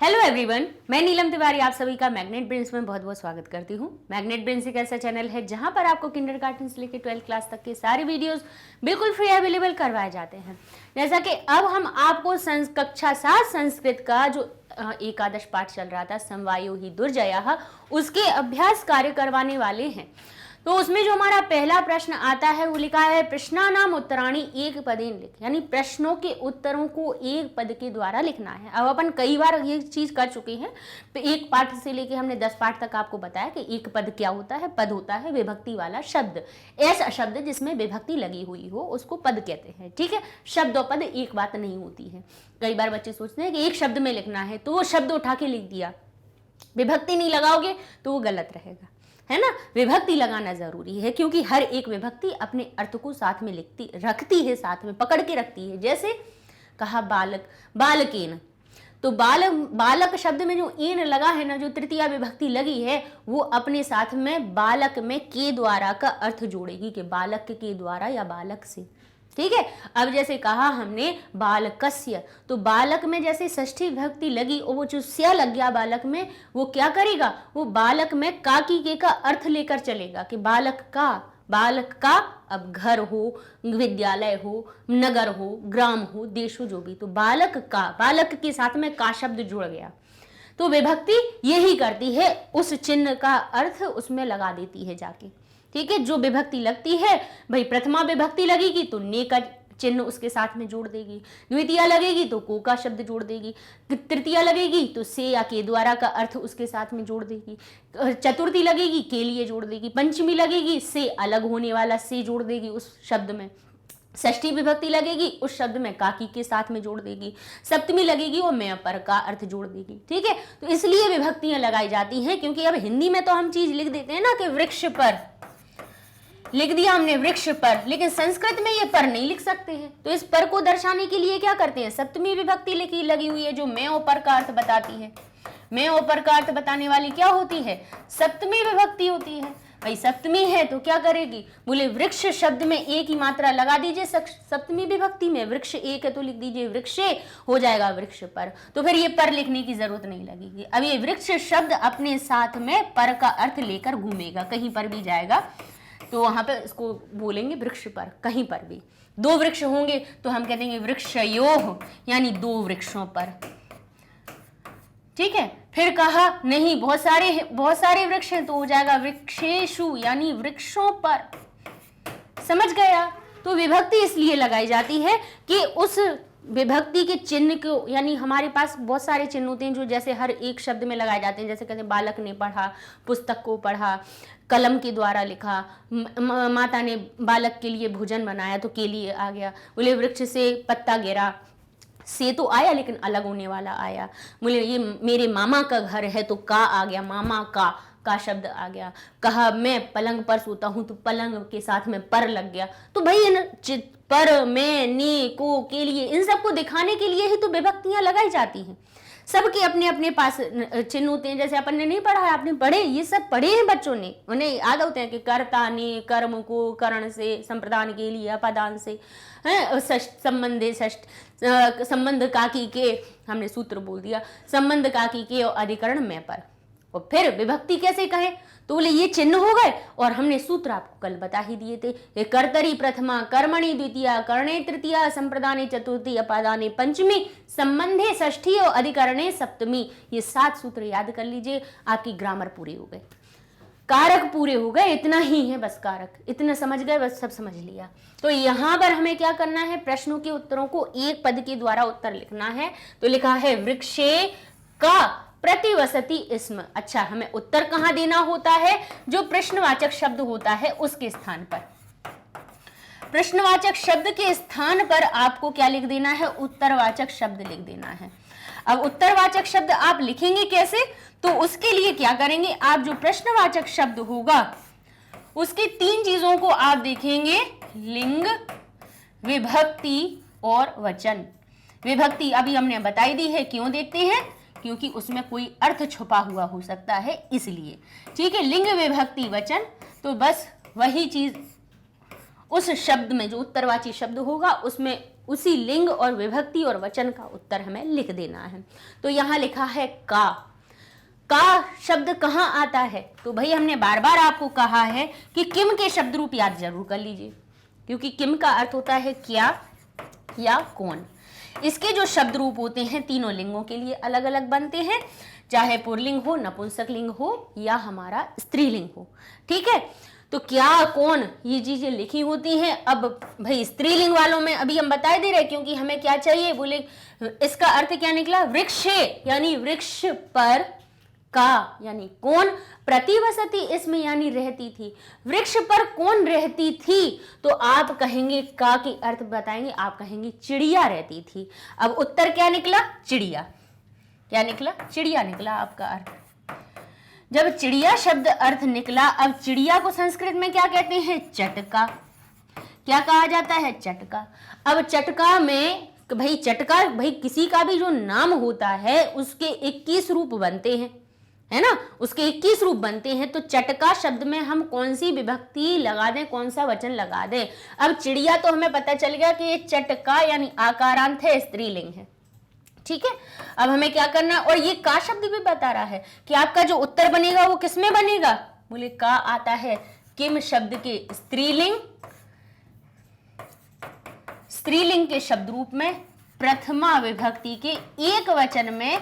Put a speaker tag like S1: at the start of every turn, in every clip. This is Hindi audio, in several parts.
S1: हेलो एवरीवन, मैं नीलम तिवारी आप सभी का मैग्नेट ब्रेन्स में बहुत बहुत स्वागत करती हूँ। मैग्नेट ब्रेन्स एक ऐसा चैनल है जहाँ पर आपको किंडरगार्टन से लेकर 12th क्लास तक के सारे वीडियोस बिल्कुल फ्री अवेलेबल करवाए जाते हैं। जैसा कि अब हम आपको कक्षा 7 संस्कृत का जो एकादश पाठ चल रहा था समवायो ही दुर्जयः, उसके अभ्यास कार्य करवाने वाले हैं। तो उसमें जो हमारा पहला प्रश्न आता है वो लिखा है प्रश्नानाम उत्तराणि एक पदेन लिख, यानी प्रश्नों के उत्तरों को एक पद के द्वारा लिखना है। अब अपन कई बार ये चीज कर चुके हैं, तो एक पाठ से लेके हमने 10 पाठ तक आपको बताया कि एक पद क्या होता है। पद होता है विभक्ति वाला शब्द, ऐसा शब्द जिसमें विभक्ति लगी हुई हो उसको पद कहते हैं। ठीक है, शब्द और पद एक बात नहीं होती है। कई बार बच्चे सोचते हैं कि एक शब्द में लिखना है तो वो शब्द उठा के लिख दिया, विभक्ति नहीं लगाओगे तो वो गलत रहेगा, है ना। विभक्ति लगाना जरूरी है क्योंकि हर एक विभक्ति अपने अर्थ को साथ में रखती है, साथ में पकड़ के रखती है। जैसे कहा बालक, बालकेन, तो बालक शब्द में जो एन लगा है ना, जो तृतीया विभक्ति लगी है, वो अपने साथ में बालक में के द्वारा का अर्थ जोड़ेगी कि बालक के द्वारा या बालक से। ठीक है, अब जैसे कहा हमने बालकस्य, तो बालक में जैसे षष्ठी विभक्ति लगी और वो जो स्य लग गया बालक में, वो क्या करेगा, वो बालक में का की के का अर्थ लेकर चलेगा कि बालक का अब घर हो, विद्यालय हो, नगर हो, ग्राम हो, देश हो, जो भी, तो बालक के साथ में का शब्द जुड़ गया। तो विभक्ति यही करती है, उस चिन्ह का अर्थ उसमें लगा देती है जाके। ठीक है, जो विभक्ति लगती है, भाई प्रथमा विभक्ति लगेगी तो ने का चिन्ह उसके साथ में जोड़ देगी, द्वितीय लगेगी तो को का शब्द जोड़ देगी, तृतीय लगेगी तो से या के द्वारा का अर्थ उसके साथ में जोड़ देगी, चतुर्थी लगेगी के लिए जोड़ देगी, पंचमी लगेगी से अलग होने वाला से जोड़ देगी उस शब्द में, षष्ठी विभक्ति लगेगी उस शब्द में काकी के साथ में जोड़ देगी, सप्तमी लगेगी और मैं पर का अर्थ जोड़ देगी। ठीक है, तो इसलिए विभक्तियां लगाई जाती हैं, क्योंकि अब हिंदी में तो हम चीज लिख देते हैं ना कि वृक्ष पर लिख दिया हमने, वृक्ष पर, लेकिन संस्कृत में ये पर नहीं लिख सकते हैं। तो इस पर को दर्शाने के लिए क्या करते हैं, सप्तमी विभक्ति लगी हुई है जो मैं और पर का अर्थ बताती है। मैं और पर का अर्थ बताने वाली क्या होती है, सप्तमी विभक्ति होती है। भाई सप्तमी है तो क्या करेगी, बोले वृक्ष शब्द में एक ही मात्रा लगा दीजिए सप्तमी विभक्ति में, वृक्ष एक है तो लिख दीजिए वृक्षे, हो जाएगा वृक्ष पर, तो फिर ये पर लिखने की जरूरत नहीं लगेगी। अब ये वृक्ष शब्द अपने साथ में पर का अर्थ लेकर घूमेगा, कहीं पर भी जाएगा तो वहां पे इसको बोलेंगे वृक्ष पर। कहीं पर भी दो वृक्ष होंगे तो हम कह देंगे वृक्षयोः, यानी दो वृक्षों पर। ठीक है, फिर कहा नहीं बहुत सारे वृक्ष हैं तो हो जाएगा वृक्षेषु, यानी वृक्षों पर। समझ गया, तो विभक्ति इसलिए लगाई जाती है कि उस विभक्ति के चिन्ह को, यानी हमारे पास बहुत सारे चिन्ह होते हैं जो जैसे हर एक शब्द में लगाए जाते हैं। जैसे कहते हैं बालक ने पढ़ा, पुस्तक को पढ़ा, कलम के द्वारा लिखा, माता ने बालक के लिए भोजन बनाया तो के लिए आ गया, बोले वृक्ष से पत्ता गिरा, से तो आया लेकिन अलग होने वाला आया, बोले ये मेरे मामा का घर है तो का आ गया, मामा का शब्द आ गया। कहा मैं पलंग पर सोता हूं तो पलंग के साथ में पर लग गया। तो भाई पर, मैं, ने, को, के लिए, इन सबको दिखाने के लिए ही तो विभक्तियां लगाई जाती हैं। सबके अपने अपने पास चिन्ह होते हैं। जैसे अपन ने नहीं पढ़ा है, आपने पढ़े, ये सब पढ़े हैं बच्चों ने, उन्हें याद होते हैं कि कर्ता ने कर्म को करण से, संप्रदान के लिए अपादान से, संबंध काकी के, हमने सूत्र बोल दिया, संबंध काकी के और अधिकरण में पर। और फिर विभक्ति कैसे कहें, तो बोले ये चिन्ह हो गए, और हमने सूत्र आपको कल बता ही दिए थे कि कर्तरी प्रथमा, कर्मणि द्वितीया, करणे तृतीया, संप्रदाने चतुर्थी, अपादाने पंचमी, संबंधे षष्ठी और अधिकरणे सप्तमी। ये 7 सूत्र याद कर लीजिए, आपकी ग्रामर पूरे हो गए, कारक पूरे हो गए। इतना ही है बस, कारक इतना समझ गए, बस सब समझ लिया। तो यहाँ पर हमें क्या करना है, प्रश्नों के उत्तरों को एक पद के द्वारा उत्तर लिखना है। तो लिखा है वृक्षे का प्रतिवसति इसम। अच्छा, हमें उत्तर कहां देना होता है, जो प्रश्नवाचक शब्द होता है उसके स्थान पर। प्रश्नवाचक शब्द के स्थान पर आपको क्या लिख देना है, उत्तरवाचक शब्द लिख देना है। अब उत्तरवाचक शब्द आप लिखेंगे कैसे, तो उसके लिए क्या करेंगे, आप जो प्रश्नवाचक शब्द होगा उसके 3 चीजों को आप देखेंगे, लिंग, विभक्ति और वचन। विभक्ति अभी हमने बताई दी है, क्यों देखते हैं, क्योंकि उसमें कोई अर्थ छुपा हुआ हो सकता है इसलिए। ठीक है, लिंग, विभक्ति, वचन, तो बस वही चीज उस शब्द में जो उत्तरवाची शब्द होगा उसमें उसी लिंग और विभक्ति और वचन का उत्तर हमें लिख देना है। तो यहाँ लिखा है का शब्द कहाँ आता है? तो भाई हमने बार बार आपको कहा है कि किम के शब्द रूप याद जरूर कर लीजिए, क्योंकि किम का अर्थ होता है क्या या कौन। इसके जो शब्द रूप होते हैं तीनों लिंगों के लिए अलग अलग बनते हैं, चाहे पुल्लिंग हो, नपुंसक लिंग हो या हमारा स्त्रीलिंग हो। ठीक है, तो क्या कौन ये चीजें लिखी होती हैं। अब भाई स्त्रीलिंग वालों में अभी हम बता दे रहे, क्योंकि हमें क्या चाहिए, बोले इसका अर्थ क्या निकला, वृक्षे यानी वृक्ष पर, का यानी कौन, प्रतिवसति इसमें यानी रहती थी, वृक्ष पर कौन रहती थी, तो आप कहेंगे का की अर्थ बताएंगे, आप कहेंगे चिड़िया रहती थी। अब उत्तर क्या निकला, चिड़िया। क्या निकला, चिड़िया निकला आपका अर्थ। जब चिड़िया शब्द अर्थ निकला, अब चिड़िया को संस्कृत में क्या कहते हैं, चटका। क्या कहा जाता है, चटका। अब चटका में भाई चटका, भाई किसी का भी जो नाम होता है उसके 21 रूप बनते हैं, है ना, उसके 21 रूप बनते हैं। तो चटका शब्द में हम कौन सी विभक्ति लगा दें, कौन सा वचन लगा दें। अब चिड़िया तो हमें पता चल गया कि ये चटका यानी आकारांत है, स्त्रीलिंग है। ठीक है, अब हमें क्या करना है, और ये का शब्द भी बता रहा है कि आपका जो उत्तर बनेगा वो किसमें बनेगा, बोले का आता है किम शब्द के स्त्रीलिंग के शब्द रूप में प्रथमा विभक्ति के एक वचन में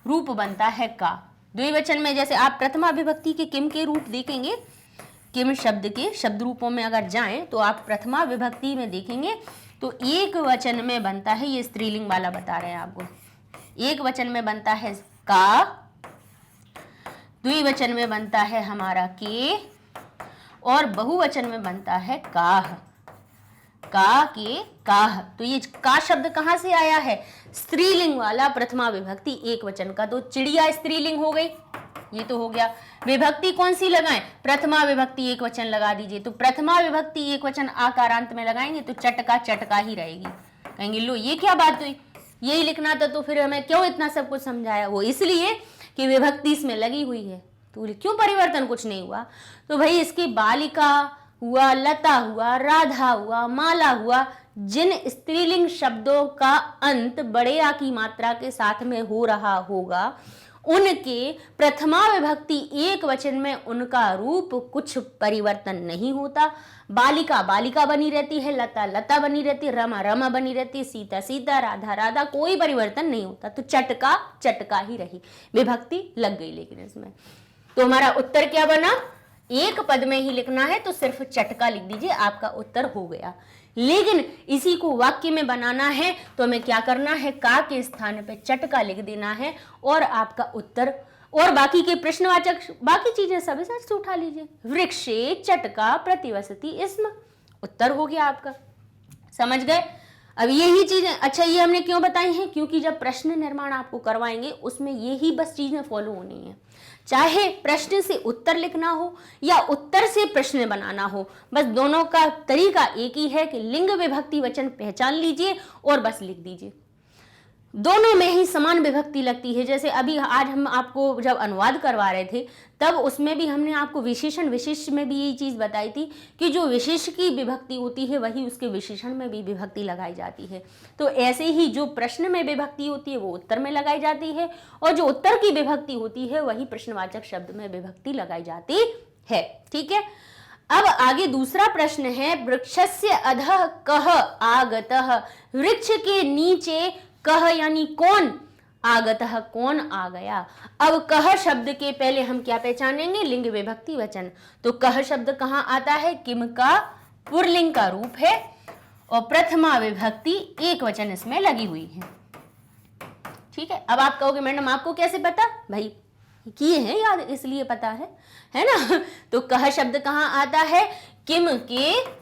S1: रूप बनता है का। द्विवचन में जैसे आप प्रथमा विभक्ति के किम के रूप देखेंगे, किम शब्द के शब्द रूपों में अगर जाएं तो आप प्रथमा विभक्ति में देखेंगे तो एक वचन में बनता है, ये स्त्रीलिंग वाला बता रहे हैं आपको, एक वचन में बनता है का, द्विवचन में बनता है हमारा के, और बहुवचन में बनता है काह। का के काह। तो ये का शब्द कहां से आया है, स्त्रीलिंग वाला प्रथमा विभक्ति एक वचन का। तो चिड़िया स्त्रीलिंग हो गई, ये तो हो गया। विभक्ति कौन सी लगाएं, प्रथमा विभक्ति एक वचन लगा दीजिए। तो प्रथमा विभक्ति एक वचन आकारांत में लगाएंगे तो चटका चटका ही रहेगी। कहेंगे लो ये क्या बात हुई, यही लिखना था तो फिर हमें क्यों इतना सब कुछ समझाया। वो इसलिए कि विभक्ति इसमें लगी हुई है, तो क्यों परिवर्तन कुछ नहीं हुआ। तो भाई इसकी बालिका हुआ, लता हुआ, राधा हुआ, माला हुआ, जिन स्त्रीलिंग शब्दों का अंत बड़े आ की मात्रा के साथ में हो रहा होगा उनके प्रथमा विभक्ति एक वचन में उनका रूप कुछ परिवर्तन नहीं होता। बालिका बालिका बनी रहती है, लता लता बनी रहती है, रमा रमा बनी रहती है, सीता सीता, राधा राधा, कोई परिवर्तन नहीं होता। तो चटका चटका ही रही, विभक्ति लग गई लेकिन इसमें। तो हमारा उत्तर क्या बना, एक पद में ही लिखना है तो सिर्फ चटका लिख दीजिए, आपका उत्तर हो गया। लेकिन इसी को वाक्य में बनाना है तो हमें क्या करना है, का के स्थान पे चटका लिख देना है और आपका उत्तर, और बाकी के प्रश्नवाचक बाकी चीजें सब से उठा लीजिए। वृक्षे चटका प्रतिवसति इसम, उत्तर हो गया आपका। समझ गए। अब यही चीजें, अच्छा ये हमने क्यों बताई हैं, क्योंकि जब प्रश्न निर्माण आपको करवाएंगे उसमें यही बस चीजें फॉलो होनी है। चाहे प्रश्न से उत्तर लिखना हो या उत्तर से प्रश्न बनाना हो, बस दोनों का तरीका एक ही है कि लिंग विभक्ति वचन पहचान लीजिए और बस लिख दीजिए। दोनों में ही समान विभक्ति लगती है। जैसे अभी आज हम आपको जब अनुवाद करवा रहे थे तब उसमें भी हमने आपको विशेषण विशेष में भी यही चीज बताई थी कि जो विशेष की विभक्ति होती है वही उसके विशेषण में भी विभक्ति लगाई जाती है। तो ऐसे ही जो प्रश्न में विभक्ति होती है वो उत्तर में लगाई जाती है, और जो उत्तर की विभक्ति होती है वही प्रश्नवाचक शब्द में विभक्ति लगाई जाती है। ठीक है, अब आगे दूसरा प्रश्न है, वृक्षस्य अधः कः आगतः, वृक्ष के नीचे कह यानी कौन, आगतः कौन आ गया। अब कह शब्द के पहले हम क्या पहचानेंगे, लिंग विभक्ति वचन। तो कह शब्द कहाँ आता है, किम का पुल्लिंग का रूप है और प्रथमा विभक्ति एक वचन इसमें लगी हुई है। ठीक है, अब आप कहोगे मैडम आपको कैसे पता, भाई किए हैं याद इसलिए पता है ना। तो कह शब्द कहाँ आता है, किम के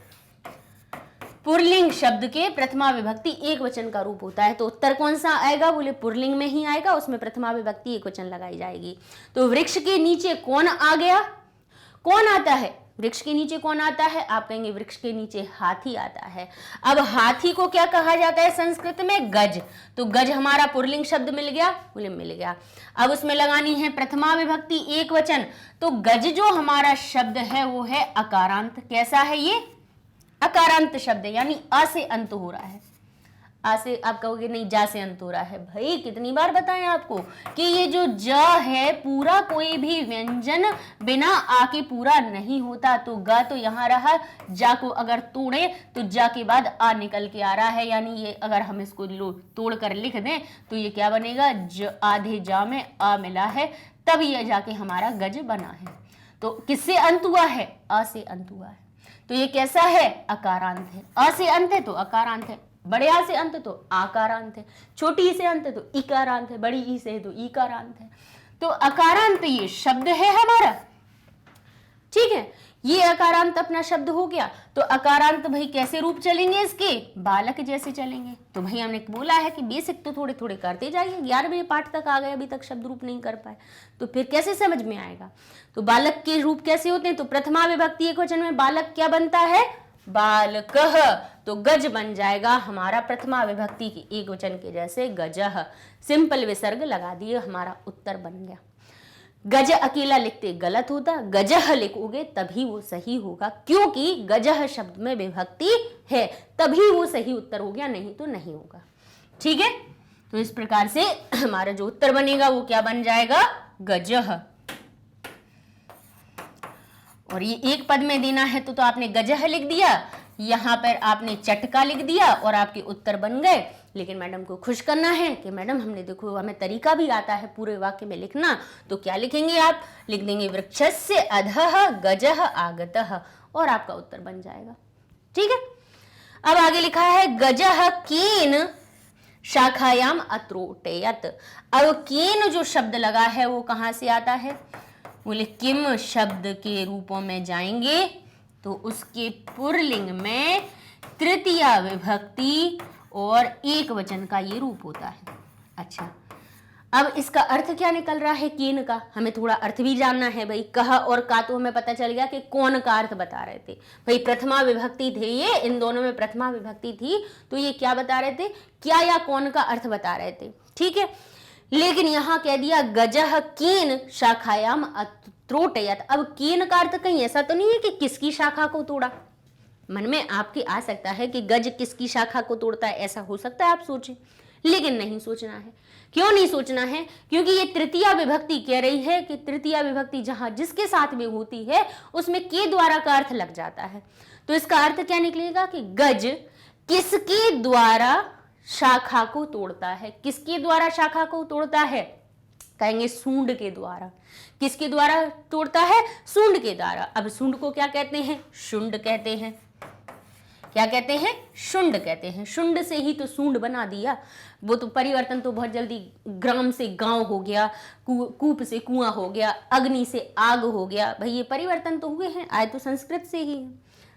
S1: पुल्लिंग शब्द के प्रथमा विभक्ति एक वचन का रूप होता है। तो उत्तर कौन सा आएगा, बोले पुल्लिंग में ही आएगा, उसमें प्रथमा विभक्ति एक वचन लगाई जाएगी। तो वृक्ष के नीचे कौन आ गया, कौन आता है, वृक्ष के नीचे कौन आता है, आप कहेंगे वृक्ष के नीचे हाथी आता है। अब हाथी को क्या कहा जाता है संस्कृत में, गज। तो गज हमारा पुल्लिंग शब्द मिल गया, बोले मिल गया। अब उसमें लगानी है प्रथमा विभक्ति एक वचन। तो गज जो हमारा शब्द है वो है अकारांत। कैसा है ये, अकारांत शब्द यानी अ से अंत हो रहा है। आ से आप कहोगे नहीं जा से अंत हो रहा है। भाई कितनी बार बताएं आपको कि ये जो ज है पूरा कोई भी व्यंजन बिना आ के पूरा नहीं होता। तो ग तो यहाँ रहा, जा को अगर तोड़े तो जा के बाद आ निकल के आ रहा है, यानी ये अगर हम इसको तोड़ कर लिख दें तो ये क्या बनेगा, ज आधे जा में आ मिला है, तब ये जाके हमारा गज बना है। तो किससे अंत हुआ है, अ से अंत हुआ है। तो ये कैसा है, अकारांत है। अ से अंत है तो अकारांत है, बड़े आ से अंत तो आकारांत है, छोटी ई से अंत है तो इकारांत है, बड़ी ई से है तो ईकारांत है। तो अकारांत ये शब्द है हमारा, ठीक है। ये अकारांत अपना शब्द हो गया। तो अकारांत भाई कैसे रूप चलेंगे इसके, बालक जैसे चलेंगे। तो भाई हमने बोला है कि बेसिक तो थोड़े थोड़े करते जाइए, 11वें पाठ तक आ गए, अभी तक शब्द रूप नहीं कर पाए, तो फिर कैसे समझ में आएगा। तो बालक के रूप कैसे होते हैं, तो प्रथमा विभक्ति एकवचन में बालक क्या बनता है, बालकः। तो गज बन जाएगा हमारा प्रथमा विभक्ति की एकवचन के जैसे गजः। सिंपल विसर्ग लगा दिए, हमारा उत्तर बन गया। गज अकेला लिखते गलत होता, गजह लिखोगे तभी वो सही होगा, क्योंकि गजह शब्द में विभक्ति है, तभी वो सही उत्तर हो गया, नहीं तो नहीं होगा। ठीक है, तो इस प्रकार से हमारा जो उत्तर बनेगा वो क्या बन जाएगा, गजह। और ये एक पद में देना है तो आपने गजह लिख दिया, यहाँ पर आपने चटका लिख दिया और आपके उत्तर बन गए। लेकिन मैडम को खुश करना है कि मैडम हमने देखो हमें तरीका भी आता है पूरे वाक्य में लिखना, तो क्या लिखेंगे आप, लिख देंगे वृक्षस्य अधः गजः आगतः, और आपका उत्तर बन जाएगा। ठीक है, अब आगे लिखा है गजः केन शाखायाम अत्रोटयत। अब केन जो शब्द लगा है वो कहाँ से आता है, बोले किम शब्द के रूपों में जाएंगे तो उसके पुरलिंग में तृतीया विभक्ति और एक वचन का ये रूप होता है। अच्छा, अब इसका अर्थ क्या निकल रहा है केन का, हमें थोड़ा अर्थ भी जानना है भाई। कह और का तो हमें पता चल गया कि कौन का अर्थ बता रहे थे भाई, प्रथमा विभक्ति थे ये, इन दोनों में प्रथमा विभक्ति थी, तो ये क्या बता रहे थे, क्या या कौन का अर्थ बता रहे थे। ठीक है, लेकिन यहां कह दिया गजः केन शाखायाम अत्रोटयत। अब केन का अर्थ कहीं ऐसा तो नहीं है कि किसकी शाखा को तोड़ा, मन में आपके आ सकता है कि गज किसकी शाखा को तोड़ता है, ऐसा हो सकता है आप सोचें, लेकिन नहीं सोचना है। क्यों नहीं सोचना है, क्योंकि ये तृतीया विभक्ति कह रही है कि तृतीया विभक्ति जहां जिसके साथ में होती है उसमें के द्वारा का अर्थ लग जाता है। तो इसका अर्थ क्या निकलेगा कि गज किसके द्वारा शाखा को तोड़ता है, किसके द्वारा शाखा को तोड़ता है, कहेंगे सूंड के द्वारा। किसके द्वारा तोड़ता है, सूंड के द्वारा। अब सूंड को क्या कहते हैं, शुंड कहते हैं। क्या कहते हैं, शुंड कहते हैं। शुंड से ही तो सूंड बना दिया, वो तो परिवर्तन तो बहुत जल्दी, ग्राम से गांव हो गया, कूप से कुआं हो गया, अग्नि से आग हो गया, भाई ये परिवर्तन तो हुए हैं, आए तो संस्कृत से ही,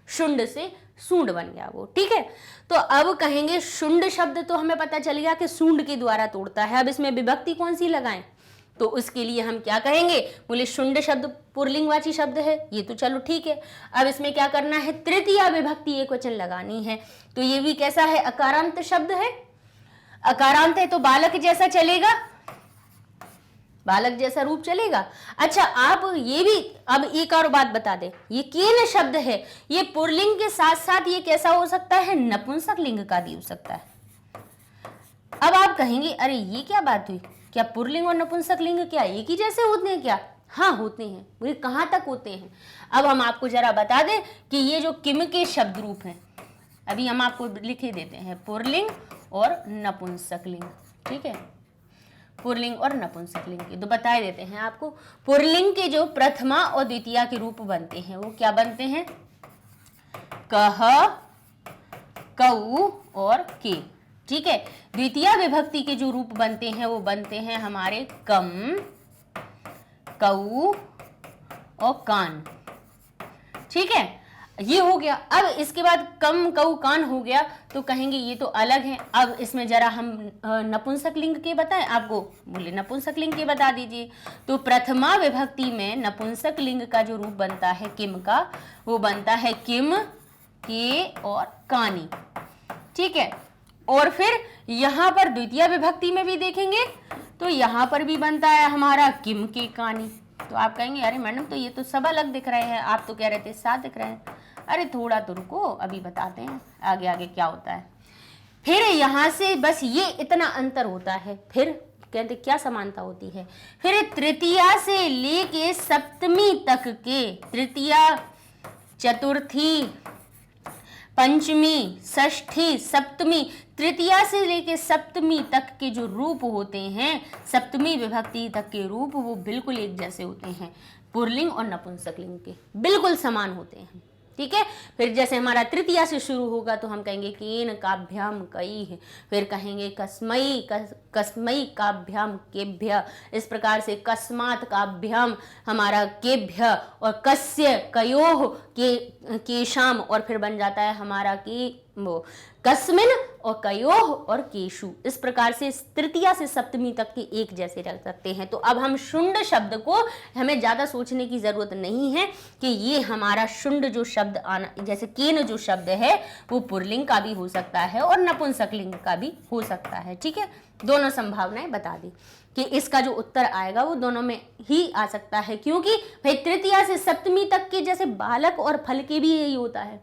S1: शुंड से सूंड बन गया वो। ठीक है, तो अब कहेंगे शुंड शब्द तो हमें पता चल गया कि सूंड के द्वारा तोड़ता है। अब इसमें विभक्ति कौन सी लगाएं, तो उसके लिए हम क्या कहेंगे, बोले शुंड शब्द पुरलिंगवाची शब्द है, ये तो चलो ठीक है। अब इसमें क्या करना है, तृतीया विभक्ति एकवचन लगानी है। तो ये भी कैसा है, अकारांत शब्द है, अकारांत है तो बालक जैसा चलेगा, बालक जैसा रूप चलेगा। अच्छा, आप ये भी अब एक और बात बता दें, ये केन शब्द है, ये पुरलिंग के साथ साथ ये कैसा हो सकता है, नपुंसक लिंग का भी हो सकता है। अब आप कहेंगे अरे ये क्या बात हुई, क्या पुरलिंग और नपुंसक लिंग क्या एक ही जैसे होते हैं क्या, हाँ होते हैं, बोले कहाँ तक होते हैं। अब हम आपको जरा बता दें कि ये जो किम के शब्द रूप हैं, अभी हम आपको लिखे देते हैं, पुरलिंग और नपुंसक लिंग। ठीक है, पुरलिंग और नपुंसक लिंग के तो बता देते हैं आपको। पुरलिंग के जो प्रथमा और द्वितीया के रूप बनते हैं वो क्या बनते हैं, कह, कऊ और के। ठीक है, द्वितीया विभक्ति के जो रूप बनते हैं वो बनते हैं हमारे कम, कऊ और कान। ठीक है, ये हो गया। अब इसके बाद कम, कऊ, कान हो गया तो कहेंगे ये तो अलग है। अब इसमें जरा हम नपुंसक लिंग के बताएं आपको, बोले नपुंसक लिंग के बता दीजिए। तो प्रथमा विभक्ति में नपुंसक लिंग का जो रूप बनता है किम का, वो बनता है किम, के और कानी। ठीक है, और फिर यहां पर द्वितीय विभक्ति में भी देखेंगे तो यहां पर भी बनता है हमारा किम, के, कानी। तो आप कहेंगे अरे मैडम तो ये तो सब अलग दिख रहे हैं, आप तो कह रहे थे साथ दिख रहे हैं। अरे थोड़ा तो रुको, अभी बताते हैं आगे आगे क्या होता है। फिर यहाँ से बस ये इतना अंतर होता है, फिर कहते क्या समानता होती है, फिर तृतीया से लेके सप्तमी तक के, तृतीया, चतुर्थी, पंचमी, षष्ठी, सप्तमी, तृतीया से लेके सप्तमी तक के जो रूप होते हैं, सप्तमी विभक्ति तक के रूप, वो बिल्कुल एक जैसे होते हैं, पुल्लिंग और नपुंसकलिंग के बिल्कुल समान होते हैं। ठीक है, फिर जैसे हमारा तृतीया से शुरू होगा तो हम कहेंगे केन काभ्याम कई, फिर कहेंगे कस्मई कस्मई काभ्याम केभ्य, इस प्रकार से कस्मात काभ्याम हमारा केभ्य, और कस्य कयोह के केशाम, और फिर बन जाता है हमारा की वो कस्मिन और कयोह और केशु। इस प्रकार से तृतीया से सप्तमी तक के एक जैसे रख सकते हैं। तो अब हम शुंड शब्द को, हमें ज्यादा सोचने की जरूरत नहीं है कि ये हमारा शुंड जो शब्द आना, जैसे केन जो शब्द है वो पुल्लिंग का भी हो सकता है और नपुंसकलिंग का भी हो सकता है। ठीक है, दोनों संभावनाएं बता दी कि इसका जो उत्तर आएगा वो दोनों में ही आ सकता है, क्योंकि भाई तृतीया से सप्तमी तक के जैसे बालक और फल के भी यही होता है,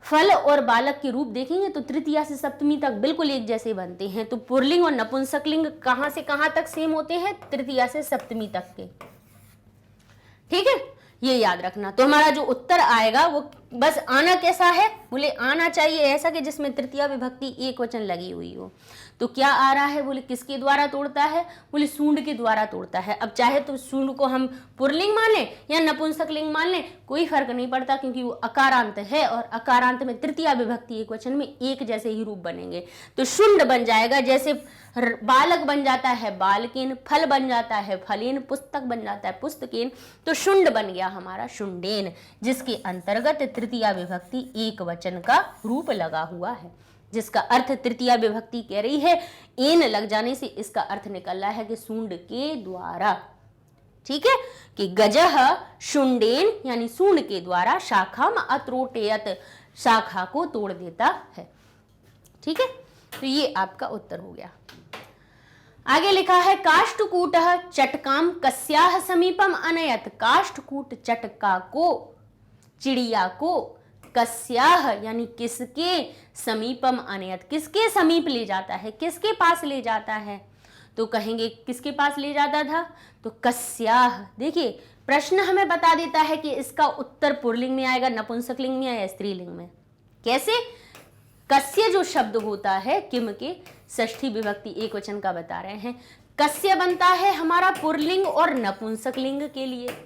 S1: फल और बालक के रूप देखेंगे तो तृतीया से सप्तमी तक बिल्कुल एक जैसे बनते हैं। तो पुल्लिंग और नपुंसकलिंग कहां से कहां तक सेम होते हैं, तृतीया से सप्तमी तक के। ठीक है, ये याद रखना। तो हमारा जो उत्तर आएगा वो बस आना कैसा है, बोले आना चाहिए ऐसा कि जिसमें तृतीया विभक्ति एक वचन लगी हुई हो। तो क्या आ रहा है, बोले किसके द्वारा तोड़ता है, बोले सूंड के द्वारा तोड़ता है। अब चाहे तो सूंड को हम पुल्लिंग मान लें या नपुंसकलिंग मान लें, कोई फर्क नहीं पड़ता, क्योंकि वो अकारांत है और अकारांत में तृतीया विभक्ति एक वचन में एक जैसे ही रूप बनेंगे। तो शुंड बन जाएगा, जैसे बालक बन जाता है बालकेन, फल बन जाता है फलेन, पुस्तक बन जाता है पुस्तकेन, तो शुंड बन गया हमारा शुंडेन, जिसके अंतर्गत तृतीया विभक्ति एक वचन का रूप लगा हुआ है, जिसका अर्थ तृतीया विभक्ति कह रही है एन लग जाने से इसका अर्थ निकल रहा है कि सूंड के द्वारा। ठीक है, कि गजह शुंडेन यानी सूंड के द्वारा शाखा में अत्रोटेयत, शाखा को तोड़ देता है। ठीक है, तो ये आपका उत्तर हो गया। आगे लिखा है काष्ठकूटः चटकाम कस्याह समीपम अनयत, काष्ठकूट चटका को, चिड़िया को, कस्याह यानी किसके, समीपम अनयत किसके समीप ले जाता है, किसके पास ले जाता है, तो कहेंगे किसके पास ले जाता था, तो कस्याह। देखिए प्रश्न हमें बता देता है कि इसका उत्तर पुल्लिंग में आएगा, नपुंसकलिंग में या स्त्रीलिंग में। कैसे, कस्य जो शब्द होता है किम के षष्ठी विभक्ति एक वचन का बता रहे हैं, कस्य बनता है हमारा पुल्लिंग और नपुंसकलिंग के लिए,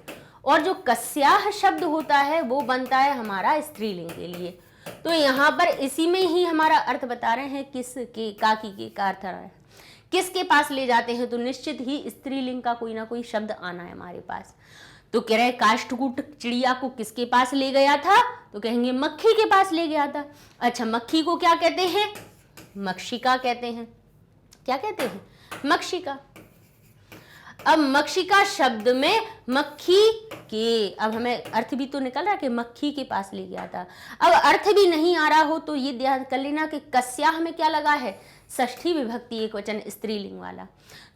S1: और जो कस्याह शब्द होता है वो बनता है हमारा स्त्रीलिंग के लिए। तो यहाँ पर इसी में ही हमारा अर्थ बता रहे हैं, किस के, काकी के का अर्थ है किसके पास ले जाते हैं, तो निश्चित ही स्त्रीलिंग का कोई ना कोई शब्द आना है हमारे पास। तो कह रहे काष्ठकूट चिड़िया को किसके पास ले गया था, तो कहेंगे मक्खी के पास ले गया था। अच्छा, मक्खी को क्या कहते हैं, मक्षिका कहते हैं। क्या कहते हैं, मक्षिका। अब मक्षिका शब्द में मक्खी के, अब हमें अर्थ भी तो निकल रहा है कि मक्खी के पास ले गया था। अब अर्थ भी नहीं आ रहा हो तो ये ध्यान कर लेना कि कस्याह में क्या लगा है, षष्ठी विभक्ति एक वचन स्त्रीलिंग वाला।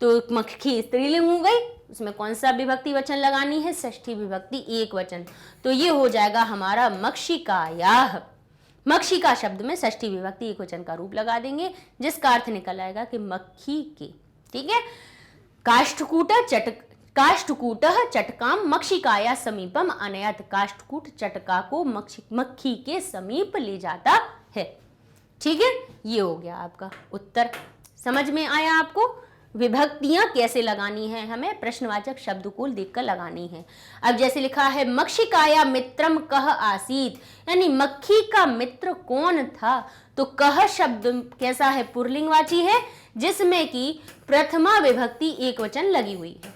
S1: तो मक्खी स्त्रीलिंग हो गई, उसमें कौन सा विभक्ति वचन लगानी है, षष्ठी विभक्ति एक वचन। तो ये हो जाएगा हमारा मक्षिकायाः। मक्षिका शब्द में षष्ठी विभक्ति एक वचन का रूप लगा देंगे, जिसका अर्थ निकल आएगा कि मक्खी के। ठीक है, काष्ठकूटः चटकाम मक्षिकाया समीपम अनयत, काष्ठकूट चटका को मक्खी के समीप ले जाता है। ठीक है, ये हो गया आपका उत्तर। समझ में आया आपको, विभक्तियां कैसे लगानी है, हमें प्रश्नवाचक शब्द को देखकर लगानी है। अब जैसे लिखा है मक्षिकाया मित्रम कह आसीत, यानी मक्खी का मित्र कौन था, तो कह शब्द कैसा है, पुल्लिंगवाची है, जिसमें कि प्रथमा विभक्ति एक वचन लगी हुई है।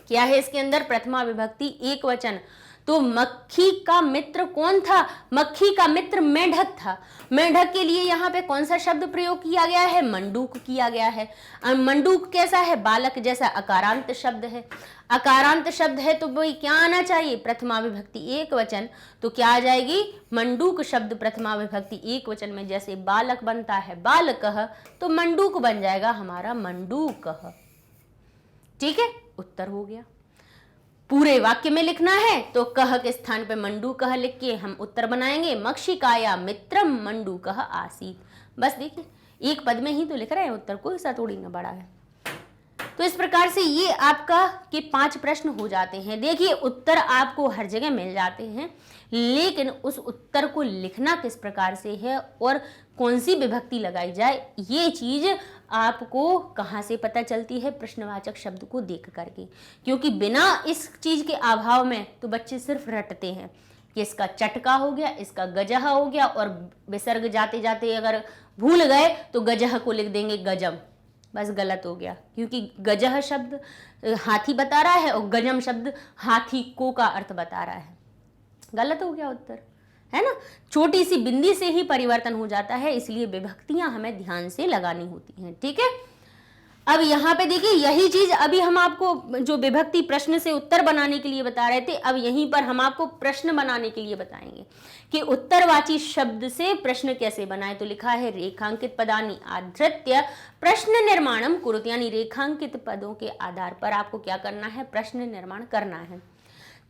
S1: क्या है इसके अंदर, प्रथमा विभक्ति एक वचन। तो मक्खी का मित्र कौन था, मक्खी का मित्र मेंढक था। मेंढक के लिए यहाँ पे कौन सा शब्द प्रयोग किया गया है, मंडूक किया गया है। मंडूक कैसा है, बालक जैसा अकारांत शब्द है। अकारांत शब्द है तो वही क्या आना चाहिए, प्रथमा विभक्ति एक वचन। तो क्या आ जाएगी, मंडूक शब्द प्रथमा विभक्ति एक वचन में, जैसे बालक बनता है बालकः, तो मंडूक बन जाएगा हमारा मंडूकः। ठीक है, उत्तर हो गया। पूरे वाक्य में लिखना है तो कह के स्थान पे मंडू कह लिख के हम उत्तर बनाएंगे। मक्षिकाया मित्रम मंडू कह आसीत। बस देखिए एक पद में ही तो लिख रहे हैं उत्तर, कोई सा थोड़ी ना बड़ा है। तो इस प्रकार से ये आपका के 5 प्रश्न हो जाते हैं। देखिए उत्तर आपको हर जगह मिल जाते हैं, लेकिन उस उत्तर को लिखना किस प्रकार से है और कौन सी विभक्ति लगाई जाए, ये चीज आपको कहाँ से पता चलती है? प्रश्नवाचक शब्द को देख करके। क्योंकि बिना इस चीज के अभाव में तो बच्चे सिर्फ रटते हैं कि इसका चटका हो गया, इसका गजह हो गया, और विसर्ग जाते जाते अगर भूल गए तो गजह को लिख देंगे गजम। बस गलत हो गया, क्योंकि गजह शब्द हाथी बता रहा है और गजम शब्द हाथी को का अर्थ बता रहा है। गलत हो गया उत्तर, है ना। छोटी सी बिंदी से ही परिवर्तन हो जाता है, इसलिए विभक्तियां हमें ध्यान से लगानी होती हैं। ठीक है, अब यहाँ पे देखिए यही चीज अभी हम आपको जो विभक्ति प्रश्न से उत्तर बनाने के लिए बता रहे थे, अब यहीं पर हम आपको प्रश्न बनाने के लिए बताएंगे कि उत्तरवाची शब्द से प्रश्न कैसे बनाए। तो लिखा है रेखांकित पदानि आधृत्य प्रश्न निर्माणम कुरुत, यानी रेखांकित पदों के आधार पर आपको क्या करना है? प्रश्न निर्माण करना है।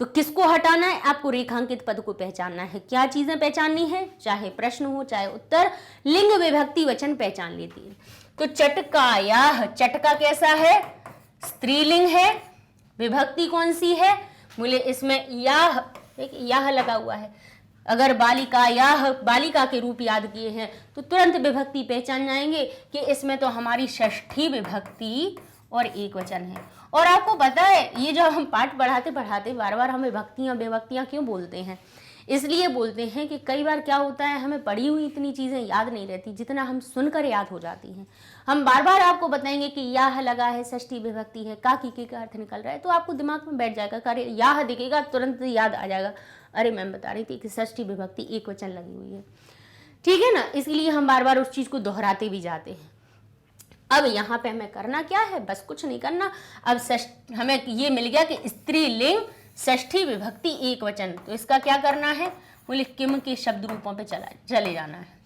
S1: तो किसको हटाना है? आपको रेखांकित पद को पहचानना है। क्या चीजें पहचाननी है? चाहे प्रश्न हो चाहे उत्तर, लिंग विभक्ति वचन पहचान लेती है। तो चटकायाह, चटका कैसा है? स्त्रीलिंग है। विभक्ति कौन सी है? बोले इसमें याह, देखिए याह लगा हुआ है। अगर बालिका याह, बालिका के रूप याद किए हैं तो तुरंत विभक्ति पहचान जाएंगे कि इसमें तो हमारी षष्ठी विभक्ति और एक वचन है। और आपको पता है ये जो हम पाठ पढ़ाते पढ़ाते बार बार हम विभक्तियां क्यों बोलते हैं? इसलिए बोलते हैं कि कई बार क्या होता है, हमें पढ़ी हुई इतनी चीजें याद नहीं रहती जितना हम सुनकर याद हो जाती हैं। हम बार बार आपको बताएंगे कि याह लगा है, षष्ठी विभक्ति है, का की का अर्थ निकल रहा है, तो आपको दिमाग में बैठ जाएगा। अरे याह दिखेगा तुरंत याद आ जाएगा, अरे मैम बता रही थी कि षष्ठी विभक्ति एक वचन लगी हुई है। ठीक है ना, इसलिए हम बार बार उस चीज को दोहराते भी जाते हैं। अब यहाँ पे हमें करना क्या है? बस कुछ नहीं करना। अब हमें ये मिल गया कि स्त्रीलिंग षष्ठी विभक्ति एक वचन, तो इसका क्या करना है? बोले किम के शब्द रूपों पे चले जाना है।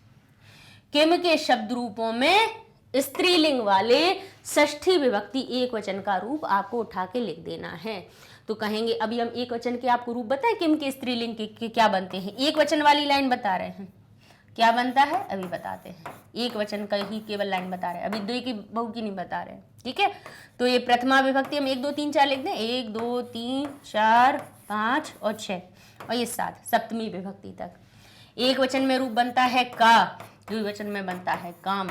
S1: किम के शब्द रूपों में स्त्रीलिंग वाले षष्ठी विभक्ति एक वचन का रूप आपको उठा के लिख देना है। तो कहेंगे अभी हम एक वचन के आपको रूप बताएं, किम के स्त्रीलिंग के क्या बनते हैं। एक वचन वाली लाइन बता रहे हैं, क्या बनता है अभी बताते हैं। एक वचन का ही केवल लाइन बता रहे हैं, अभी दो की बहु की नहीं बता रहे हैं। ठीक है, तो ये प्रथमा विभक्ति हम 1 2 3 4 लिख दें, 1 2 3 4 5 और 6 और ये 7, सप्तमी विभक्ति तक। एक वचन में रूप बनता है का, द्विवचन में बनता है काम।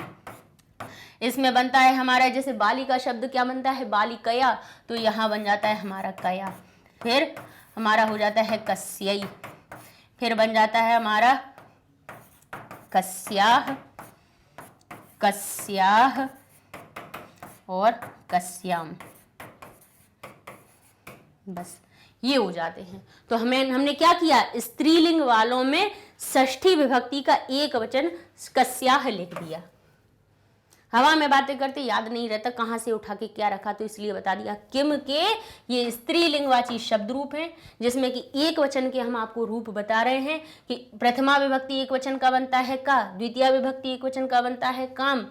S1: इसमें बनता है हमारा जैसे बालिका शब्द क्या बनता है? बालिकया, तो यहाँ बन जाता है हमारा कया। फिर हमारा हो जाता है कस्यई, फिर बन जाता है हमारा कस्याह, कस्याह और कस्याम। बस ये हो जाते हैं। तो हमने क्या किया? स्त्रीलिंग वालों में षष्ठी विभक्ति का एक वचन कस्याह लिख दिया। हवा में बातें करते याद नहीं रहता कहाँ से उठा के क्या रखा, तो इसलिए बता दिया। किम के ये स्त्रीलिंगवाची शब्द रूप हैं, जिसमें कि एक वचन के हम आपको रूप बता रहे हैं कि प्रथमा विभक्ति एक वचन का बनता है का, द्वितीय विभक्ति एक वचन का बनता है काम,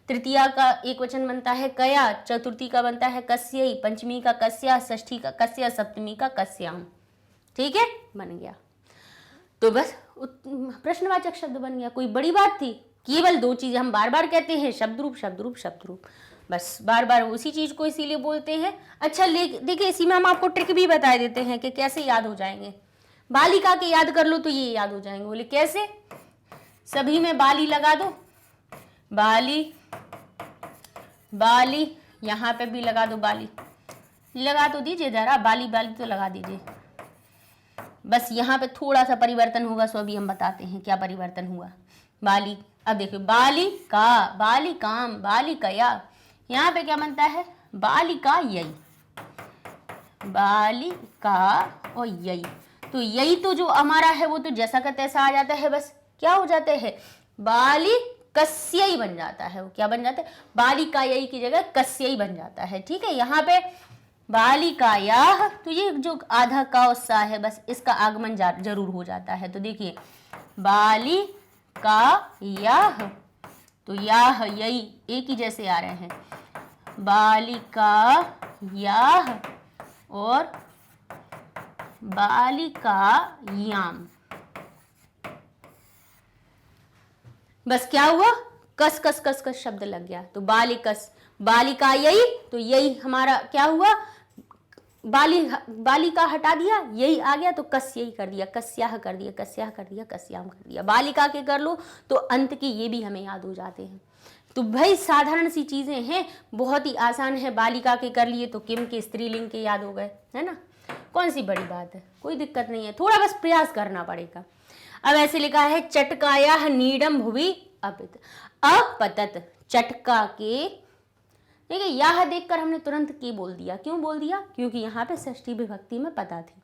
S1: तृतीया का एक वचन बनता है कया, चतुर्थी का बनता है कस्यई, पंचमी का कस्या, षष्ठी का कस्या, सप्तमी का कस्याम। ठीक है, बन गया। तो बस प्रश्नवाचक शब्द बन गया, कोई बड़ी बात थी? केवल 2 चीजें हम बार बार कहते हैं, शब्द रूप शब्द रूप शब्द रूप, बस बार बार उसी चीज को इसीलिए बोलते हैं। अच्छा देखिए इसी में हम आपको ट्रिक भी बता देते हैं कि कैसे याद हो जाएंगे। बालिका के याद कर लो तो ये याद हो जाएंगे। बोले कैसे? सभी में बाली लगा दो, बाली बाली, यहाँ पे भी लगा दो बाली, लगा तो दीजिए जरा, बाली बाली तो लगा दीजिए। बस यहाँ पे थोड़ा सा परिवर्तन होगा, सो अभी हम बताते हैं क्या परिवर्तन हुआ। बाली, अब देखो बाली का, बाली काम, बाली कया, यहाँ पे क्या बनता है? बालिका यई, बालिका और यई। तो यही तो जो हमारा है वो तो जैसा का तैसा आ जाता है, बस क्या हो जाते हैं? बाली कस्यई बन जाता है। वो क्या बन जाता है? बालिका यई की जगह कस्यई बन जाता है। ठीक है, यहाँ पे बालिकायाह, तो ये जो आधा का और सा है बस इसका आगमन जरूर हो जाता है। तो देखिए बालिकायाह, तो याह यही एक ही जैसे आ रहे हैं, बालिकायाह और बालिकायाम। बस क्या हुआ, कस कस कस कस शब्द लग गया, तो बालिकस, बालिका यही, तो यही हमारा क्या हुआ, बालिका हटा दिया, यही आ गया, तो कस यही कर दिया, कस्याह कर दिया, कस्याह कर दिया, कस्याम कर दिया। बालिका के कर लो तो अंत के ये भी हमें याद हो जाते हैं। तो भाई साधारण सी चीजें हैं, बहुत ही आसान है। बालिका के कर लिए तो किम के स्त्रीलिंग के याद हो गए, है ना, कौन सी बड़ी बात है, कोई दिक्कत नहीं है, थोड़ा बस प्रयास करना पड़ेगा। अब ऐसे लिखा है चटकाया नीडम भुवि अपतत, चटका के, देखिए यह देखकर हमने तुरंत के बोल दिया, क्यों बोल दिया, क्योंकि यहाँ पे षष्ठी विभक्ति में पता थी।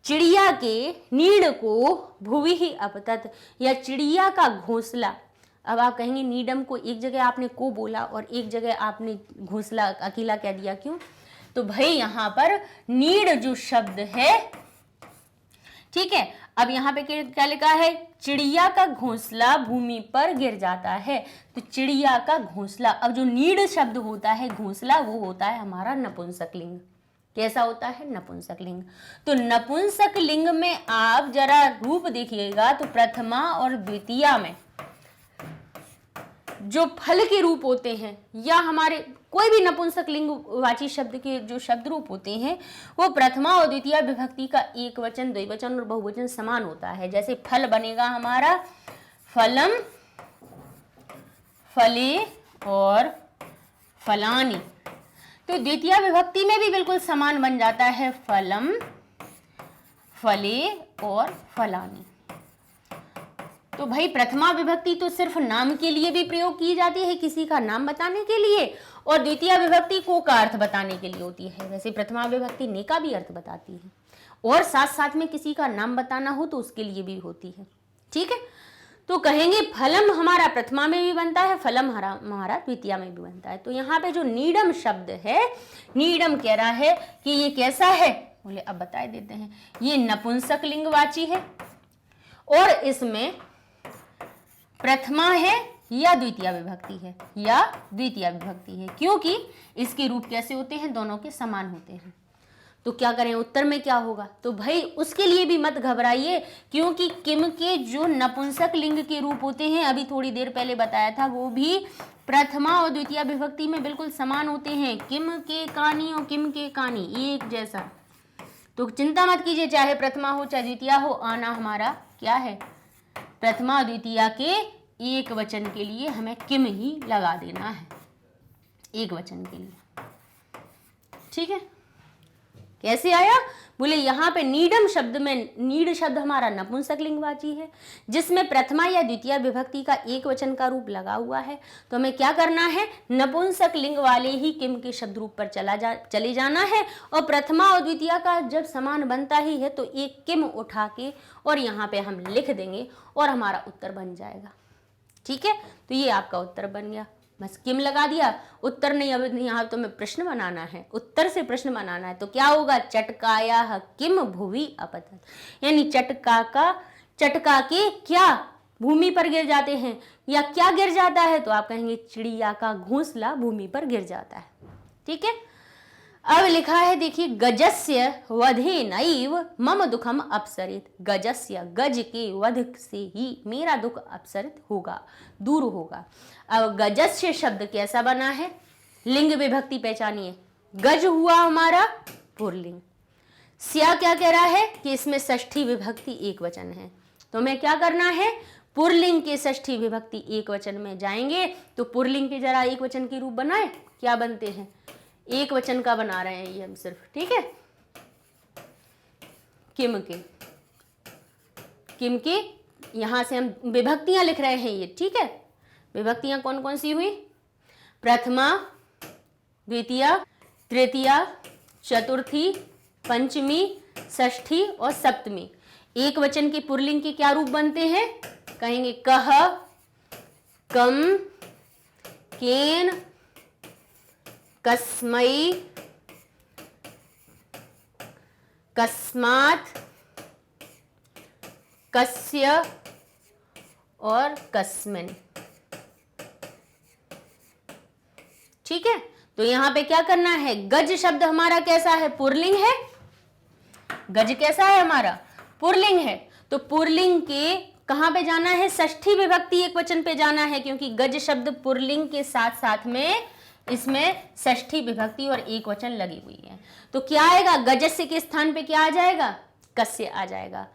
S1: चिड़िया के नीड़ को भुवि ही अपतत, या चिड़िया का घोंसला। अब आप कहेंगे नीडम को एक जगह आपने को बोला और एक जगह आपने घोंसला अकेला कह दिया, क्यों, तो भाई यहाँ पर नीड़ जो शब्द है, ठीक है, अब यहाँ पे क्या लिखा है, चिड़िया का घोंसला भूमि पर गिर जाता है, तो चिड़िया का घोंसला, अब जो नीड शब्द होता है घोंसला, वो होता है हमारा नपुंसक लिंग। कैसा होता है, नपुंसक लिंग। तो नपुंसक लिंग में आप जरा रूप देखिएगा तो प्रथमा और द्वितीया में जो फल के रूप होते हैं, या हमारे कोई भी नपुंसक लिंग वाची शब्द के जो शब्द रूप होते हैं, वो प्रथमा और द्वितीय विभक्ति का एक वचन, द्विवचन और बहुवचन समान होता है। जैसे फल बनेगा हमारा फलम, फले और फलानी, तो द्वितीय विभक्ति में भी बिल्कुल समान बन जाता है, फलम, फले और फलानी। तो भाई प्रथमा विभक्ति तो सिर्फ नाम के लिए भी प्रयोग की जाती है, किसी का नाम बताने के लिए, और द्वितीय विभक्ति को का अर्थ बताने के लिए होती है। वैसे प्रथमा विभक्ति ने का भी अर्थ बताती है, और साथ साथ में किसी का नाम बताना हो तो उसके लिए भी होती है, ठीक है। तो कहेंगे फलम हमारा प्रथमा में भी बनता है, फलम हमारा द्वितीय में भी बनता है। तो यहाँ पे जो नीडम शब्द है, नीडम कह रहा है कि ये कैसा है, बोले अब बता देते हैं, ये नपुंसक लिंगवाची है, और इसमें प्रथमा है या द्वितीय विभक्ति है, या द्वितीय विभक्ति है, क्योंकि इसके रूप कैसे होते हैं, दोनों के समान होते हैं। तो क्या करें, उत्तर में क्या होगा, तो भाई उसके लिए भी मत घबराइए, क्योंकि किम के जो नपुंसक लिंग के रूप होते हैं, अभी थोड़ी देर पहले बताया था, वो भी प्रथमा और द्वितीय विभक्ति में बिल्कुल समान होते हैं। किम के कानी और किम के कानी एक जैसा, तो चिंता मत कीजिए, चाहे प्रथमा हो चाहे द्वितीय हो, आना हमारा क्या है, प्रथमा द्वितीय के एक वचन के लिए हमें किम ही लगा देना है, एक वचन के लिए, ठीक है। कैसे आया, बोले यहाँ पे नीडम शब्द में, नीड शब्द हमारा नपुंसक लिंगवाची है, जिसमें प्रथमा या द्वितीय विभक्ति का एक वचन का रूप लगा हुआ है। तो हमें क्या करना है, नपुंसक लिंग वाले ही किम के शब्द रूप पर चले जाना है, और प्रथमा और द्वितीय का जब समान बनता ही है तो एक किम उठा के और यहाँ पे हम लिख देंगे और हमारा उत्तर बन जाएगा, ठीक है। तो ये आपका उत्तर बन गया, बस किम लगा दिया, उत्तर नहीं, अब यहाँ तो हमें प्रश्न बनाना है, उत्तर से प्रश्न बनाना है। तो क्या होगा, चटकाया किम भुवि अपतत, यानी चटका के क्या भूमि पर गिर जाते हैं, या क्या गिर जाता है, तो आप कहेंगे चिड़िया का घोंसला भूमि पर गिर जाता है, ठीक है। अब लिखा है, देखिए, गजस्य वधेनैव मम दुखम अपसरित, गजस्य, गज के वध से ही मेरा दुख अपसरित होगा, दूर होगा। अब गजस्य शब्द कैसा बना है, लिंग विभक्ति पहचानिए, गज हुआ हमारा पुल्लिंग, स्या क्या कह रहा है कि इसमें षष्ठी विभक्ति एक वचन है, तो हमें क्या करना है, पुल्लिंग के षष्ठी विभक्ति एक वचन में जाएंगे। तो पुल्लिंग के जरा एक वचन के रूप बनाए, क्या बनते हैं, एक वचन का बना रहे हैं ये हम सिर्फ, ठीक है। किम के यहां से हम विभक्तियां लिख रहे हैं ये, ठीक है। विभक्तियां कौन कौन सी हुई, प्रथमा, द्वितीय, तृतीय, चतुर्थी, पंचमी, षष्ठी और सप्तमी। एक वचन के पुल्लिंग के क्या रूप बनते हैं, कहेंगे कह, कम, केन, कस्मै, कस्मात्, कस्य और कस्मिन्, ठीक है। तो यहां पे क्या करना है, गज शब्द हमारा कैसा है, पुल्लिंग है, गज कैसा है हमारा, पुरलिंग है, तो पुरलिंग के कहां पे जाना है, षष्ठी विभक्ति एक वचन पे जाना है, क्योंकि गज शब्द पुरलिंग के साथ साथ में इसमें षष्ठी विभक्ति और एक वचन लगी हुई है। तो क्या आएगा, गजस्य के स्थान पे क्या आ जाएगा, कस्य आ जाएगा।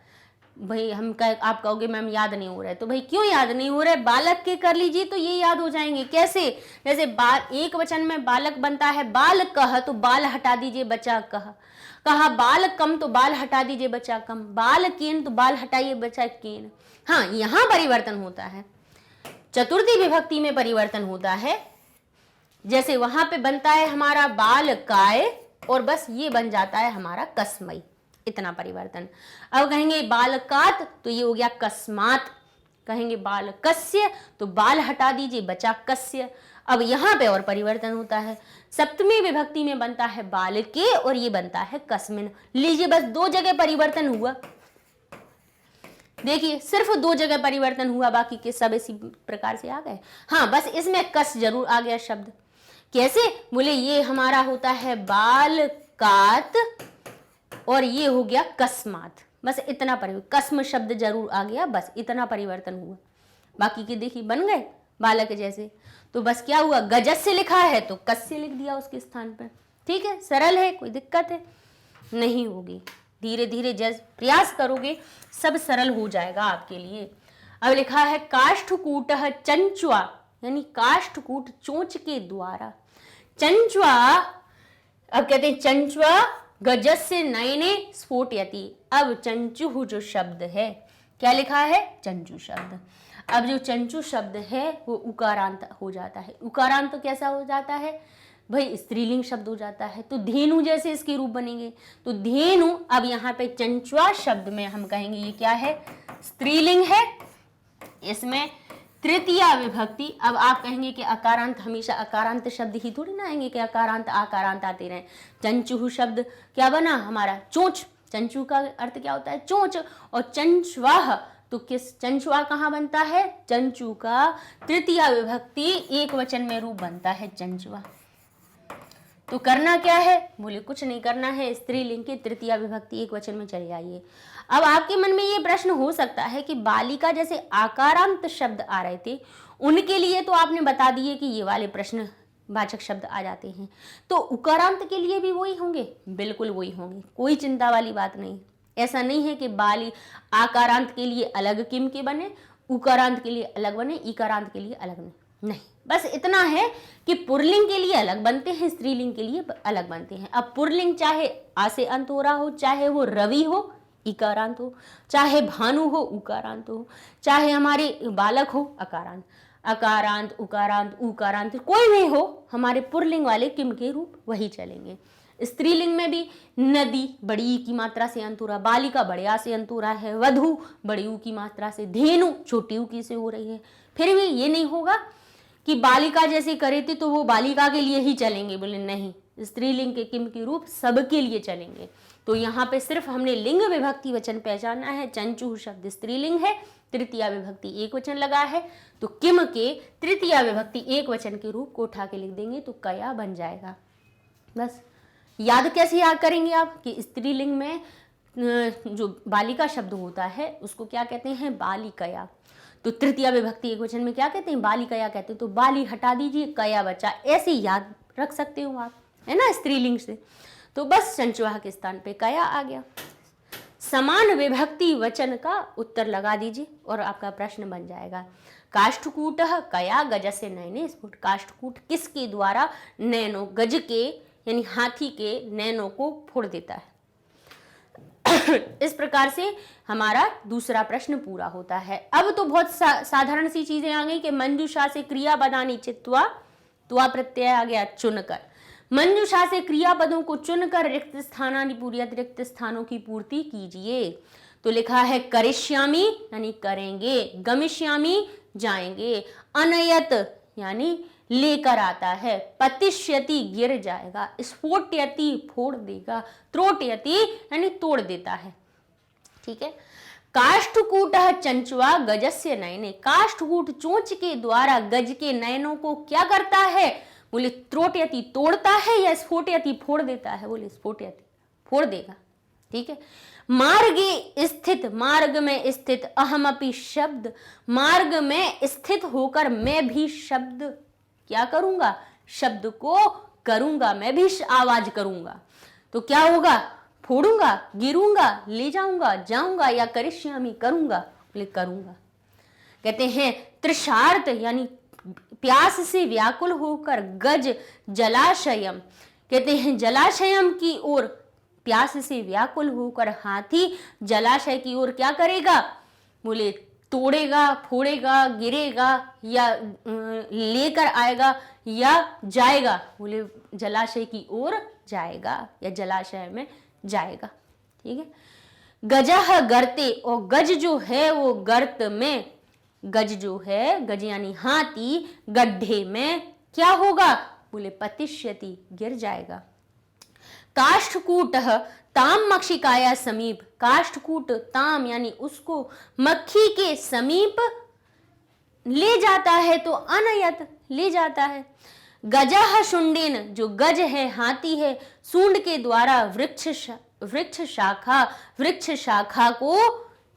S1: भाई आप कहोगे मैम याद नहीं हो रहा है, तो भाई क्यों याद नहीं हो रहा है, बालक के कर लीजिए तो ये याद हो जाएंगे। कैसे, जैसे एक वचन में बालक बनता है बाल कह, तो बाल हटा दीजिए बचा कहा बाल कम, तो बाल हटा दीजिए बचा कम, बाल केन, तो बाल हटाइए बचा केन। हाँ, यहां परिवर्तन होता है, चतुर्थी विभक्ति में परिवर्तन होता है। जैसे वहां पे बनता है हमारा बाल काय, और बस ये बन जाता है हमारा कस्मई, इतना परिवर्तन। अब कहेंगे बालकात, तो ये हो गया कस्मात। कहेंगे बालकस्य, तो बाल हटा दीजिए बचा कस्य। अब यहां पे और परिवर्तन होता है, सप्तमी विभक्ति में बनता है बालके, और ये बनता है कस्मिन। लीजिए, बस 2 जगह परिवर्तन हुआ, देखिए सिर्फ 2 जगह परिवर्तन हुआ, बाकी के सब इसी प्रकार से आ गए। हाँ, बस इसमें कस जरूर आ गया शब्द। कैसे, बोले ये हमारा होता है बालकात, और ये हो गया कस्मात। बस इतना परिवर्तन, कस्म शब्द जरूर आ गया, बस इतना परिवर्तन हुआ। बाकी के देखिए बन गए बालक जैसे। तो बस क्या हुआ, गजस्य लिखा है तो कस्य लिख दिया उसके स्थान पर। ठीक है, सरल है, कोई दिक्कत है नहीं होगी। धीरे धीरे जैसे प्रयास करोगे सब सरल हो जाएगा आपके लिए। अब लिखा है काष्ठकूटः चंचुआ, यानी काष्ठकूट चोंच के द्वारा। चंचुआ, अब कहते हैं चंचुआ गजस्य नयने स्फोटयति। अब चंचु जो शब्द है, क्या लिखा है, चंचु शब्द। अब जो चंचु शब्द है वो उकारांत हो जाता है। उकारांत तो कैसा हो जाता है भाई, स्त्रीलिंग शब्द हो जाता है, तो धेनु जैसे इसके रूप बनेंगे। तो धेनु, अब यहाँ पे चंचुआ शब्द में हम कहेंगे ये क्या है, स्त्रीलिंग है, इसमें तृतीया विभक्ति। अब आप कहेंगे कि अकारांत, हमेशा अकारांत शब्द ही थोड़ी ना आएंगे कि अकारांत आकारांत आते रहे। चंचु शब्द क्या बना हमारा, चोंच। चंचु का अर्थ क्या होता है, चोंच। और चंचुआ, तो किस, चंचुआ कहाँ बनता है, चंचु का तृतीया विभक्ति एक वचन में रूप बनता है चंचुआ। तो करना क्या है, बोले कुछ नहीं करना है, स्त्रीलिंग की तृतीया विभक्ति एक वचन में चले आइए। अब आपके मन में ये प्रश्न हो सकता है कि बालिका जैसे आकारांत शब्द आ रहे थे, उनके लिए तो आपने बता दिए कि ये वाले प्रश्न वाचक शब्द आ जाते हैं, तो उकारांत के लिए भी वही होंगे, बिल्कुल वही होंगे, कोई चिंता वाली बात नहीं। ऐसा नहीं है कि बाली आकारांत के लिए अलग किम के बने, उकारांत के लिए अलग बने, इकारांत के लिए अलग नहीं। बस इतना है कि पुरलिंग के लिए अलग बनते हैं, स्त्रीलिंग के लिए अलग बनते हैं। अब पुरलिंग चाहे आ से अंत हो रहा हो, चाहे वो रवि हो इकारांत हो, चाहे भानु हो उकारांत हो, चाहे हमारे बालक हो अकारांत, अकारांत उकारांत उकारांत कोई भी हो, हमारे पुरलिंग वाले किम के रूप वही चलेंगे। स्त्रीलिंग में भी नदी बड़ी की मात्रा से अंत हो रहा, बालिका बड़े आ से अंत हो रहा है, वधु बड़ी ऊ की मात्रा से, धेनु छोटी ऊ की से हो रही है। फिर भी ये नहीं होगा कि बालिका जैसे करे थे तो वो बालिका के लिए ही चलेंगे, बोले नहीं, स्त्रीलिंग के किम के रूप सबके लिए चलेंगे। तो यहाँ पे सिर्फ हमने लिंग विभक्ति वचन पहचाना है। चंचु शब्द स्त्रीलिंग है, तृतीया विभक्ति एक वचन लगा है, तो किम के तृतीया विभक्ति एक वचन के रूप को उठा के लिख देंगे तो कया बन जाएगा। बस याद कैसे याद करेंगे आप कि स्त्रीलिंग में जो बालिका शब्द होता है उसको क्या कहते हैं, बालिकया। तो तृतीया विभक्ति एक वचन में क्या कहते हैं, बालिकया कहते हैं। तो बाली हटा दीजिए, कया बचा, ऐसे याद रख सकते हो आप, है ना, स्त्रीलिंग से। तो बस चंचुआ के स्थान पे कया आ गया। समान विभक्ति वचन का उत्तर लगा दीजिए और आपका प्रश्न बन जाएगा। काष्ठकूटः कया गजस्य नयने स्फुट। काष्ठकूट किसके द्वारा नैनो, गज के यानी हाथी के नैनों को फोड़ देता है। इस प्रकार से हमारा दूसरा प्रश्न पूरा होता है। अब तो बहुत साधारण सी चीजें आ गई कि मंजूषा से क्रिया बनानी चित्वा, त्वा प्रत्यय आ गया चुनकर। मंजूषा से क्रियापदों को चुनकर रिक्त स्थानानि पूरी, अतिरिक्त स्थानों की पूर्ति कीजिए। तो लिखा है करिष्यामि यानी करेंगे, गमिष्यामि जाएंगे, अनयत यानी लेकर आता है, पतिष्यति गिर जाएगा, स्फोटयति फोड़ देगा, त्रोटयति यानी तोड़ देता है। ठीक है। काष्ठकूटः चंचुआ गजस्य नयने। काष्ठकूट चोंच के द्वारा गज के नयनों को क्या करता है, बोले त्रोटयति तोड़ता है, या स्फोटयति फोड़ देता है, बोले स्फोटयति फोड़ देगा। ठीक है। मार्गे स्थित, मार्ग में स्थित, अहमपि शब्द, मार्ग में स्थित होकर मैं भी शब्द क्या करूंगा, शब्द को करूंगा, मैं भी आवाज करूंगा। तो क्या होगा, फोड़ूंगा, गिरूंगा, ले जाऊंगा, जाऊंगा, या करिष्यामि करूंगा, बोले करूंगा। कहते हैं तृषार्त यानी प्यास से व्याकुल होकर गज जलाशयम, कहते हैं जलाशयम की ओर, प्यास से व्याकुल होकर हाथी जलाशय की ओर क्या करेगा, बोले तोड़ेगा, फोड़ेगा, गिरेगा, या लेकर आएगा, या जाएगा, बोले जलाशय की ओर जाएगा या जलाशय में जाएगा। ठीक है। गजह गर्ते, और गज जो है वो गर्त में, गज जो है, गज यानी हाथी, गड्ढे में क्या होगा, बोले पतिष्यति, गिर जाएगा। काष्ठकूट ताम मक्षिकाया समीप, काष्ठकूट ताम यानी उसको मक्खी के समीप ले जाता है, तो अनयत ले जाता है। गजह शुंडेन, जो गज है हाथी है, सूंड के द्वारा वृक्ष शाखा को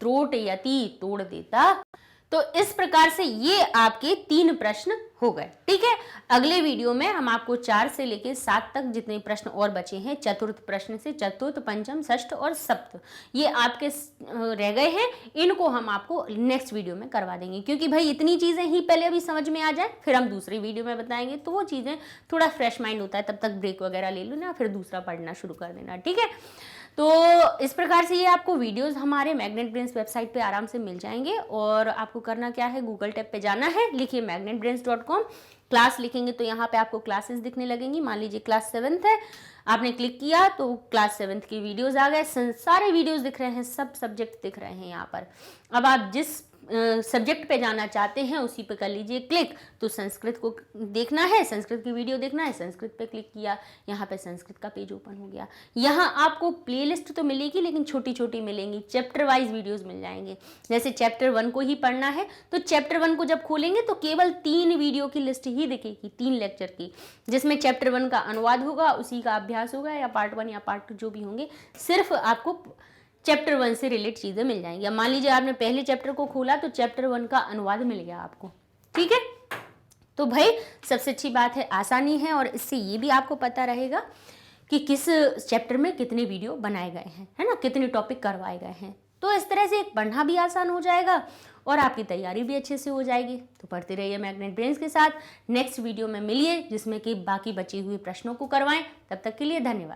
S1: त्रोटयति, तोड़ देता। तो इस प्रकार से ये आपके 3 प्रश्न हो गए। ठीक है। अगले वीडियो में हम आपको 4 से लेकर 7 तक जितने प्रश्न और बचे हैं, चतुर्थ प्रश्न से चतुर्थ, पंचम, षष्ठ और सप्त, ये आपके रह गए हैं, इनको हम आपको नेक्स्ट वीडियो में करवा देंगे। क्योंकि भाई इतनी चीजें ही पहले अभी समझ में आ जाए, फिर हम दूसरी वीडियो में बताएंगे, तो वो चीजें थोड़ा फ्रेश माइंड होता है, तब तक ब्रेक वगैरह ले लो ना, फिर दूसरा पढ़ना शुरू कर देना। ठीक है। तो इस प्रकार से ये आपको वीडियोस हमारे मैग्नेट ब्रेन्स वेबसाइट पे आराम से मिल जाएंगे। और आपको करना क्या है, गूगल टैब पे जाना है, लिखिए magnetbrains.com, क्लास लिखेंगे तो यहाँ पे आपको क्लासेस दिखने लगेंगी। मान लीजिए क्लास 7th है, आपने क्लिक किया तो क्लास 7th की वीडियोस आ गए, सारे वीडियोस दिख रहे हैं, सब सब्जेक्ट दिख रहे हैं यहाँ पर। अब आप जिस सब्जेक्ट पे जाना चाहते हैं उसी पे कर लीजिए क्लिक। तो संस्कृत को देखना है, संस्कृत की वीडियो देखना है, संस्कृत पे क्लिक किया, यहाँ पे संस्कृत का पेज ओपन हो गया। यहाँ आपको प्लेलिस्ट तो मिलेगी लेकिन छोटी छोटी मिलेंगी, चैप्टर वाइज वीडियोस मिल जाएंगे। जैसे चैप्टर 1 को ही पढ़ना है तो चैप्टर 1 को जब खोलेंगे तो केवल 3 वीडियो की लिस्ट ही दिखेगी, 3 लेक्चर की, जिसमें चैप्टर 1 का अनुवाद होगा, उसी का अभ्यास होगा, या पार्ट 1 या पार्ट 2 जो भी होंगे, सिर्फ आपको चैप्टर 1 से रिलेट चीजें मिल जाएंगी। अब मान लीजिए आपने पहले चैप्टर को खोला तो चैप्टर 1 का अनुवाद मिल गया आपको। ठीक है। तो भाई सबसे अच्छी बात है आसानी है, और इससे ये भी आपको पता रहेगा कि किस चैप्टर में कितने वीडियो बनाए गए हैं, है ना, कितने टॉपिक करवाए गए हैं। तो इस तरह से पढ़ना भी आसान हो जाएगा और आपकी तैयारी भी अच्छे से हो जाएगी। तो पढ़ते रहिए मैग्नेट ब्रेन्स के साथ। नेक्स्ट वीडियो में मिलिए जिसमें कि बाकी बचे हुए प्रश्नों को करवाएं। तब तक के लिए धन्यवाद।